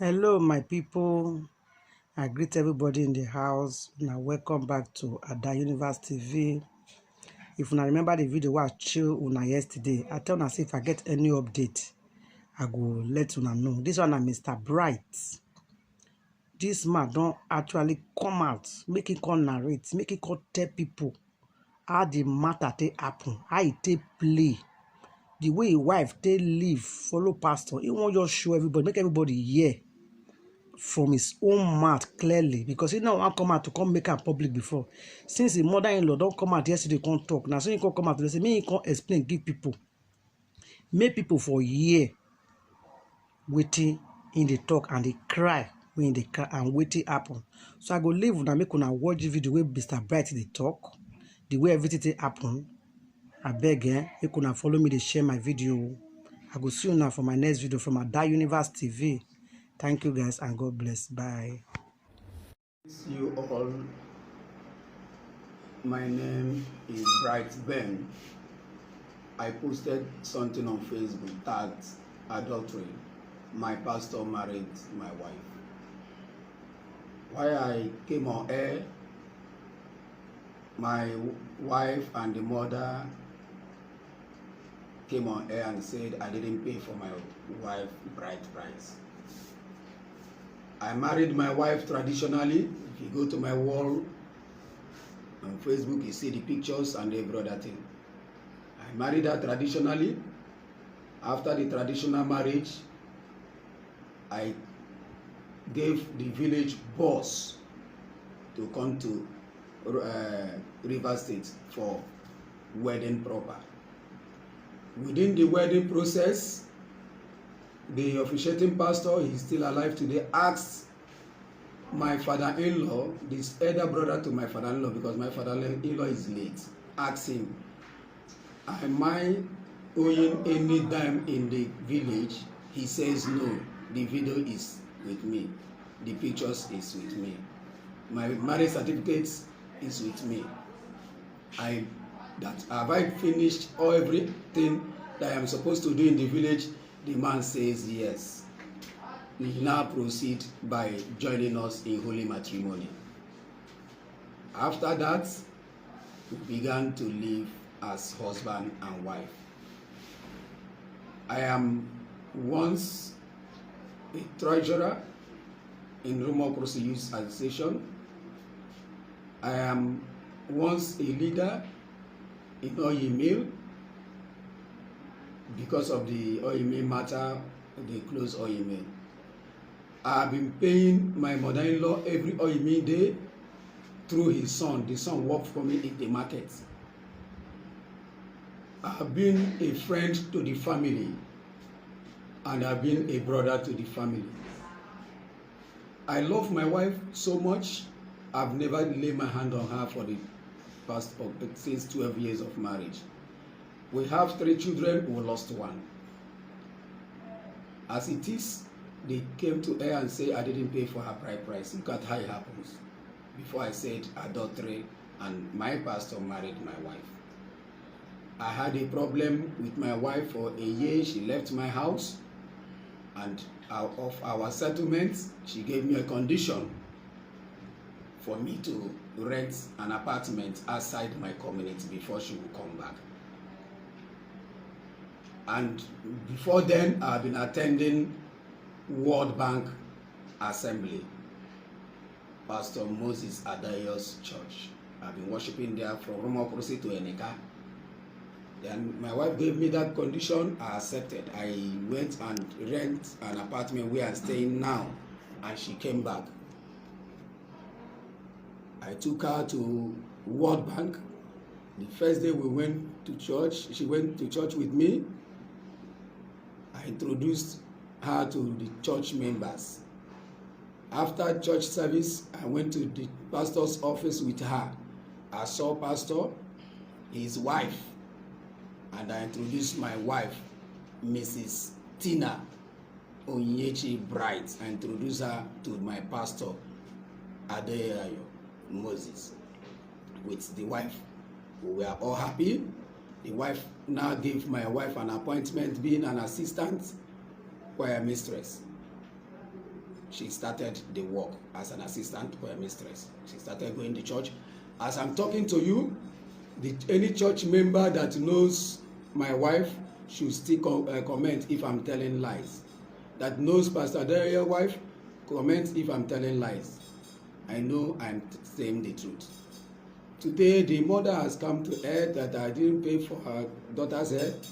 Hello, my people. I greet everybody in the house. Now, welcome back to Ada Universe TV. If you remember the video I showed una yesterday, I tell una say if I get any update, I go let una know. This one, na Mr. Bright. This man don't actually come out, make it come narrate, make it come tell people how the matter take happen, how it take play, the way his wife take live, follow pastor. He won't just show everybody, make everybody hear from his own mouth clearly, because he now wan come out to come make am public before. Since his mother-in-law don't come out yesterday come talk, now so he come out to say make he come explain, give people, make people for hear wetin in the talk and they cry when they cry and wetin happen. So I go leave una make una watch the video where Mr. Bright dey talk, the way everything dey happen. Abeg make una follow me, dey share my video. I go see you now for my next video from Ada Universe TV. Thank you guys and God bless. Bye. You all, my name is Bright Ben. I posted something on Facebook tagged adultery. My pastor married my wife. Why I came on air, my wife and the mother came on air and said I didn't pay for my wife bride price. I married my wife traditionally. If you go to my wall on Facebook, you see the pictures and every other thing. I married her traditionally. After the traditional marriage, I gave the village boss to come to River State for wedding proper. Within the wedding process, the officiating pastor, he's still alive today, asked my father-in-law, this elder brother to my father-in-law, because my father-in-law is late, asked him, am I owing any dime in the village? He says no, the video is with me, the pictures is with me, my marriage certificate is with me. Have I finished everything that I am supposed to do in the village? The man says yes. We now proceed by joining us in holy matrimony. After that, we began to live as husband and wife. I am once a treasurer in Roma Cross Youth Association. I am once a leader in oil mill. Because of the oil mill matter, they closed oil mill. I have been paying my mother-in-law every oil mill day through his son. The son worked for me in the market. I have been a friend to the family, and I have been a brother to the family. I love my wife so much. I've never laid my hand on her for the past since 12 years of marriage. We have 3 children, we lost 1. As it is, they came to her and say I didn't pay for her bride price. Look at how it happens. Before I said adultery, and my pastor married my wife. I had a problem with my wife for a year. She left my house, and out of our settlement, she gave me a condition for me to rent an apartment outside my community before she would come back. And before then, I've been attending World Bank Assembly, Pastor Moses Adayo's church. I've been worshiping there from Roma Cross to Eneka. Then my wife gave me that condition. I accepted. I went and rent an apartment where I'm staying now, and she came back. I took her to World Bank. The first day we went to church, she went to church with me. I introduced her to the church members. After church service, I went to the pastor's office with her. I saw pastor, his wife, and I introduced my wife, Mrs. Tina Onyechi Bright. I introduced her to my pastor, Adeyayo Moses, with the wife. We were all happy. The wife now gave my wife an appointment being an assistant choir mistress. she started the work as an assistant for a mistress. She started going to church. As I'm talking to you, any church member that knows my wife should still comment if I'm telling lies. That knows Pastor Daria's wife, comment if I'm telling lies. I know I'm saying the truth. Today, the mother has come to earth that I didn't pay for her daughter's head.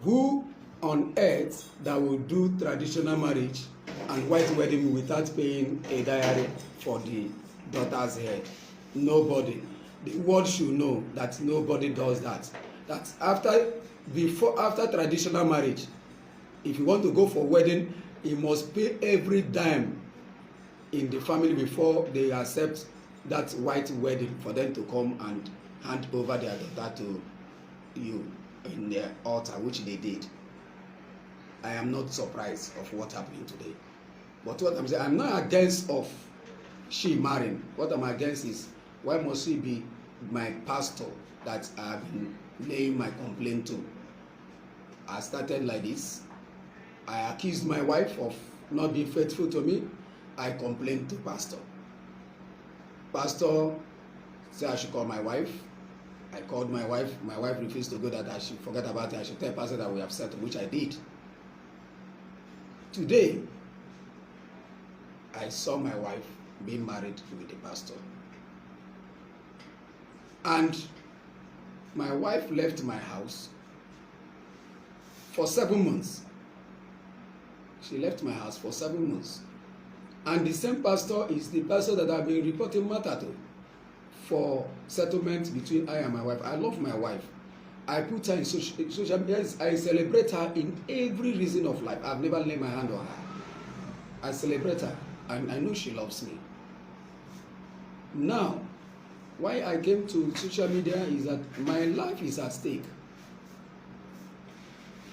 Who on earth that will do traditional marriage and white wedding without paying a dowry for the daughter's head? Nobody. The world should know that nobody does that. That after traditional marriage, if you want to go for wedding, you must pay every dime in the family before they accept that white wedding for them to come and hand over their daughter to you in their altar, which they did. I am not surprised of what happening today. But what I'm saying, I'm not against of she marrying. What I'm against is, why must she be my pastor that I've been laying my complaint to? I started like this. I accused my wife of not being faithful to me. I complained to pastor. Pastor said I should call my wife. I called my wife. My wife refused to go, that I should forget about it. I should tell pastor that we have settled, which I did. Today, I saw my wife being married with the pastor. And my wife left my house for 7 months. She left my house for 7 months. And the same pastor is the pastor that I've been reporting matter to for settlement between I and my wife. I love my wife. I put her in social media. I celebrate her in every reason of life. I've never laid my hand on her. I celebrate her, and I know she loves me. Now, why I came to social media is that my life is at stake.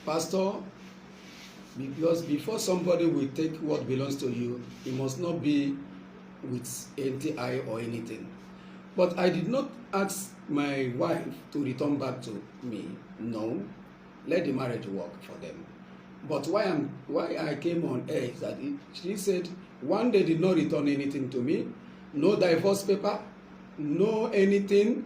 Pastor, because before somebody will take what belongs to you, it must not be with empty-eye or anything. But I did not ask my wife to return back to me. No, let the marriage work for them. But why I came on air is that she said one day did not return anything to me, no divorce paper, no anything.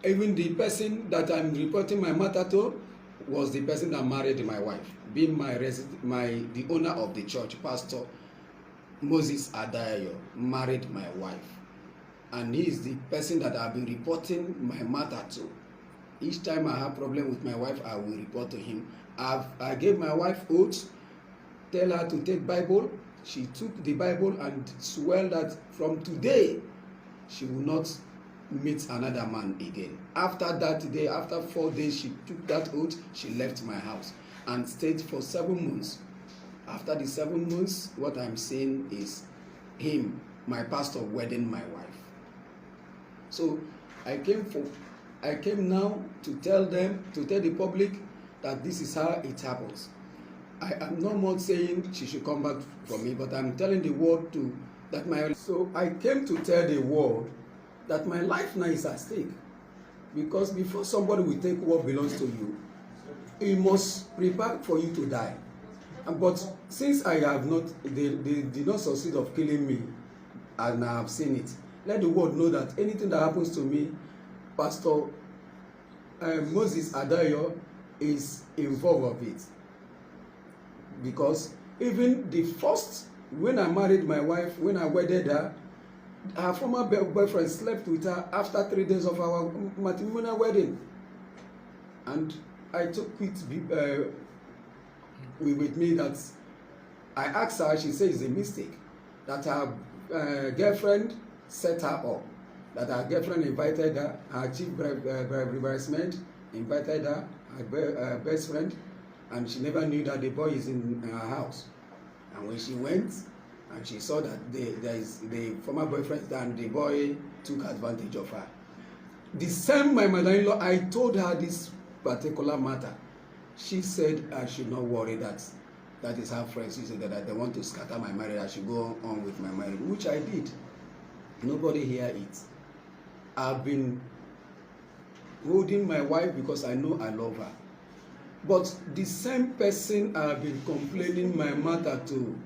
Even the person that I'm reporting my matter to was the person that married my wife, being the owner of the church, Pastor Moses Adayo, married my wife. And he is the person that I've been reporting my matter to. Each time I have problem with my wife, I will report to him. I gave my wife oath, tell her to take Bible. She took the Bible and swore that from today, she will not meet another man again. After that day, after 4 days, she took that oath, she left my house and stayed for 7 months. After the 7 months, what I'm saying is him, my pastor, wedding my wife. So I came now to tell them, to tell the public that this is how it happens. I am not more saying she should come back from me, but I'm telling the world so I came to tell the world that my life now is at stake. Because before somebody will take what belongs to you, he must prepare for you to die. But since they did not succeed of killing me, and I have seen it, let the world know that anything that happens to me, Pastor Moses Adayo is involved of it. Because even the first, when I married my wife, when I wedded her, her former boyfriend slept with her after 3 days of our matrimonial wedding. And I took it with me that I asked her, she said it's a mistake, that her girlfriend set her up, that her girlfriend invited her, her chief bridesmaid invited her, her best friend, and she never knew that the boy is in her house. And when she went and she saw that the former boyfriend and the boy took advantage of her. The same my mother-in-law, I told her this particular matter. She said I should not worry, that is her friends. She said that they want to scatter my marriage, I should go on with my marriage, which I did. Nobody hear it. I've been holding my wife because I know I love her. But the same person I've been complaining my matter to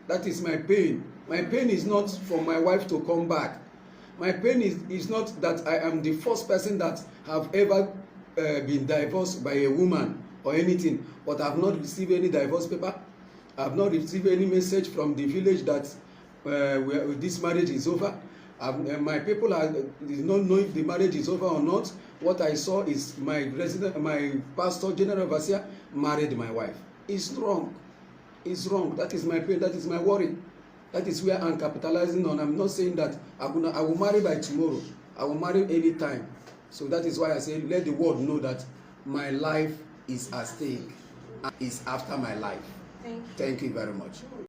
That is my pain. My pain is not for my wife to come back. My pain is not that I am the first person that have ever been divorced by a woman or anything, but I have not received any divorce paper. I have not received any message from the village that this marriage is over. My people did not know if the marriage is over or not. What I saw is my pastor, general overseer, married my wife. It's wrong. It's wrong. That is my pain. That is my worry. That is where I'm capitalizing on. I'm not saying that I will marry by tomorrow. I will marry anytime. So that is why I say, let the world know that my life is at stake. Is after my life. Thank you. Thank you very much.